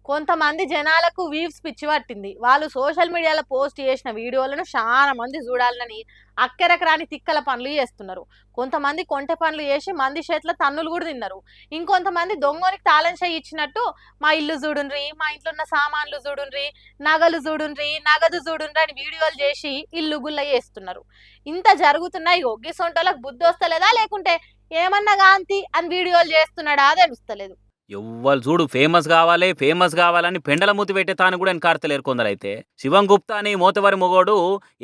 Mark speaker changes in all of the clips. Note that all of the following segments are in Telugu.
Speaker 1: కొంతమంది జనాలకు వీవ్స్ పిచ్చి పట్టింది. వాళ్ళు సోషల్ మీడియాలో పోస్ట్ చేసిన వీడియోలను చాలా మంది చూడాలని అక్కరకు రాని తిక్కల పనులు చేస్తున్నారు. కొంతమంది కొంటె పనులు చేసి మంది చేతిలో తన్నులు కూడా తిన్నారు. ఇంకొంతమంది దొంగోనికి తాళం చెయ్యి ఇచ్చినట్టు మా ఇల్లు చూడుండ్రి, మా ఇంట్లో ఉన్న సామాన్లు చూడుండ్రి, నగలు చూడుండ్రి, నగదు చూడుండ్రి అని వీడియోలు చేసి ఇల్లు గుల్ల చేస్తున్నారు. ఇంత జరుగుతున్నాయి. ఒగ్గిసొంటోళ్ళకి బుద్ధి వస్తలేదా లేకుంటే ఏమన్నా గాంతి అని వీడియోలు చేస్తున్నాడా తెలుస్తలేదు.
Speaker 2: ఎవ్వరు చూడు ఫేమస్ కావాలని పెండల మూతి పెట్టే తాను కూడా ఎన్కార్తలేరు కొందరైతే. శివం గుప్తా అని మోతవరి మొగోడు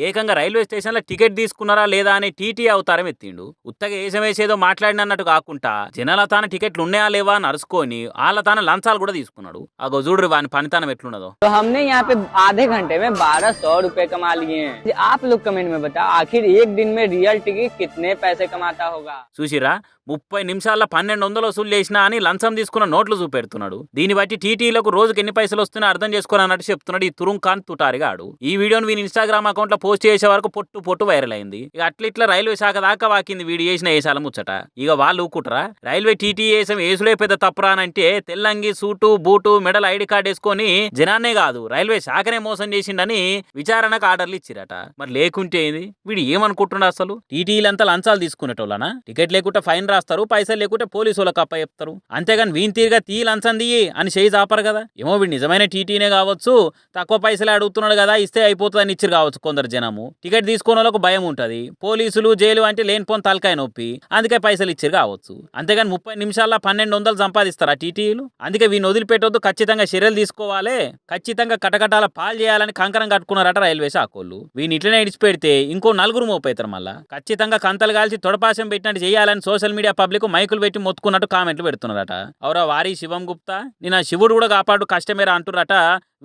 Speaker 2: ఏకంగా రైల్వే స్టేషన్లో టికెట్ తీసుకున్నారా లేదా అని టీటీ అవతారం ఎత్తిండు. ఉత్తగా ఏసమేసేదో మాట్లాడినట్టు కాకుండా జనాల తాన టికెట్లు ఉన్నాయా లేవా అని అరుచుకొని వాళ్ళ తాన లంచాలు కూడా తీసుకున్నాడు. అగో చూడు వాని పనితనం ఎట్లున్నదో.
Speaker 3: हमने यहाँ पे आधे घंटे में 1200 रुपए कमा लिए हैं। आप लोग कमेंट में बताओ आखिर एक दिन में रियल टिकट कितने पैसे कमाता होगा।
Speaker 2: చూసిరా 30 నిమిషాల్లో 1200 వసూలు చేసినా అని లంచం తీసుకున్న నోట్లు చూపెడుతున్నాడు. దీన్ని బట్టి టీటీలకు రోజుకి ఎన్ని పైసలు వస్తున్నాయో అర్థం చేసుకోవాలన్నట్టు చెప్తున్నాడు ఈ తురుంఖాన్ తుటారిగాడు. ఈ వీడియోని వీని ఇన్స్టాగ్రామ్ అకౌంట్ లో పోస్ట్ చేసే వరకు పొట్టు వైరల్ అయింది. ఇక అట్లిట్లా రైల్వే శాఖ దాకా వాకింది వీడు చేసిన ఏసాల ముచ్చట. ఇక వాళ్ళు ఊకుటరా రైల్వే టీటీ వేసం ఏసులే పెద్ద తప్పురా అంటే తెల్లంగి suit boot medal ID card వేసుకొని జనాన్నే కాదు రైల్వే శాఖనే మోసం చేసిండని విచారణకు ఆర్డర్లు ఇచ్చిరట. మరి లేకుంటే ఏంది వీడు ఏమనుకుంటున్నాడు అసలు? టీటీలంతా లంచాలు తీసుకునేటోళ్ళనా? టికెట్ లేకుంటే ఫైన్ రాస్తారు, పైసలు లేకుంటే పోలీసు వాళ్ళకి అప్ప చెప్తారు. అంతేగాని వీని తీరుగా లంచం దియ్యి అని చేయి చాపరు కదా. ఏమో వీడు నిజమైన టీటీనే కావచ్చు, తక్కువ పైసలే అడుగుతున్నాడు కదా ఇస్తే అయిపోతుందని ఇచ్చిరు కావచ్చు కొందరు జనము. టికెట్ తీసుకునే వాళ్ళకు భయం ఉంటది, పోలీసులు జైలు అంటే లేనిపోని తలకాయ నొప్పి, అందుకే పైసలు ఇచ్చిరు కావచ్చు. అంతేగాని 30 నిమిషాల్లో 1200 సంపాదిస్తారా టీటీలు? అందుకే వీని వదిలిపెట్టొద్దు, ఖచ్చితంగా చర్యలు తీసుకోవాలి, ఖచ్చితంగా కటకటాల పాలు చేయాలని కంకణం కట్టుకున్నారట రైల్వే శాఖోళ్ళు. వీని ఇట్లనే ఇడిచిపెడితే ఇంకో 4 మోపైతారు. మళ్ళా ఖచ్చితంగా కంతలు కాల్చి తొడపాశం పెట్టినట్టు చేయాలని సోషల్ మీడియా పబ్లిక్ మైకులు పెట్టి మొత్తుకున్నట్టు కామెంట్లు పెడుతున్నారట. అవరా వారి శివం గుప్తా నిన్న శివుడు కూడా కాపాడు కష్టమేరా అంటురట.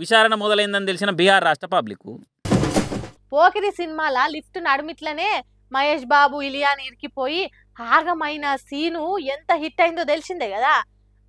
Speaker 2: విచారణ మొదలైందని తెలిసిన బీహార్ రాష్ట్ర పబ్లిక్.
Speaker 1: పోకిరి సినిమాల లిఫ్ట్ నడుమిట్లనే మహేష్ బాబు ఇలియాని ఇరికిపోయి ఆగమైన సీను ఎంత హిట్ అయిందో తెలిసిందే కదా.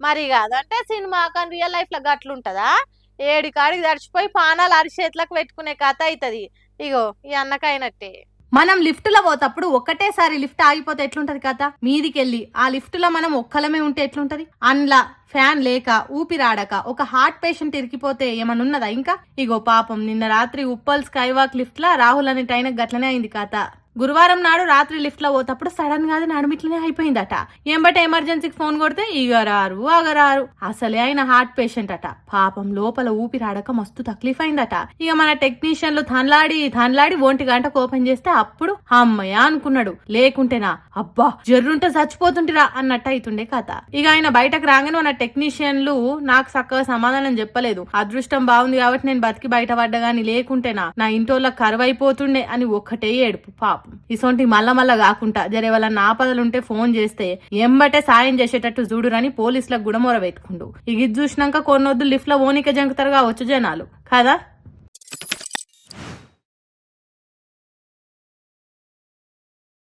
Speaker 1: మరి కాదంటే సినిమా కానీ రియల్ లైఫ్ లో గట్లుంటదా? ఏడికాడికి దడిచిపోయి పానాలు అరిచేతులకు పెట్టుకునే కథ అవుతుంది. ఇగో ఈ అన్నకైనట్టే. మనం లిఫ్ట్ లో పోతప్పుడు ఒక్కటేసారి లిఫ్ట్ ఆగిపోతే ఎట్లుంటది కదా, మీదికెళ్ళి ఆ లిఫ్ట్ లో మనం ఒక్కలమే ఉంటే ఎట్లుంటది? అందులో ఫ్యాన్ లేక ఊపిరాడక ఒక హార్ట్ పేషెంట్ ఇరికిపోతే ఏమనున్నదా ఇంకా? ఇగో పాపం నిన్న రాత్రి ఉప్పల్ స్కైవాక్ లిఫ్ట్ లా రాహుల్ అనే టైన గట్లనే అయింది కథ. గురువారం నాడు రాత్రి లిఫ్ట్ లో పోతప్పుడు సడన్ గా నడుమిట్లనే అయిపోయిందట. ఏంబటే ఎమర్జెన్సీకి ఫోన్ కొడితే ఇగరారు అగరారు. అసలే ఆయన హార్ట్ పేషెంట్ అట. పాపం లోపల ఊపిరాడక మస్తు తక్లీఫ్ అయిందట. ఇక మన టెక్నీషియన్లు థన్లాడి 1 గంటకు ఓపెన్ చేస్తే అప్పుడు అమ్మయ్య అనుకున్నాడు, లేకుంటేనా అబ్బా జర్రుంటే చచ్చిపోతుంటిరా అన్నట్టు అయితుండే కథ. ఇక ఆయన బయటకు రాగానే మన టెక్నీషియన్లు నాకు చక్కగా సమాధానం చెప్పలేదు. అదృష్టం బాగుంది కాబట్టి నేను బతికి బయట పడ్డగాని, లేకుంటేనా నా ఇంటోళ్ళ కరువైపోతుండే అని ఒక్కటే ఏడుపు. పాపం ఇసొంటి మళ్ళా కాకుండా జరే వాళ్ళ ఆపదలుంటే ఫోన్ చేస్తే ఎంబటే సాయం చేసేటట్టు చూడురని పోలీసులకు కూడా మొరబెట్టుకుండు. ఇక ఇది చూసినాక కొన్నొద్దు లిఫ్ట్ లో ఓనిక జంకుతారుగా వచ్చు జనాలు కదా.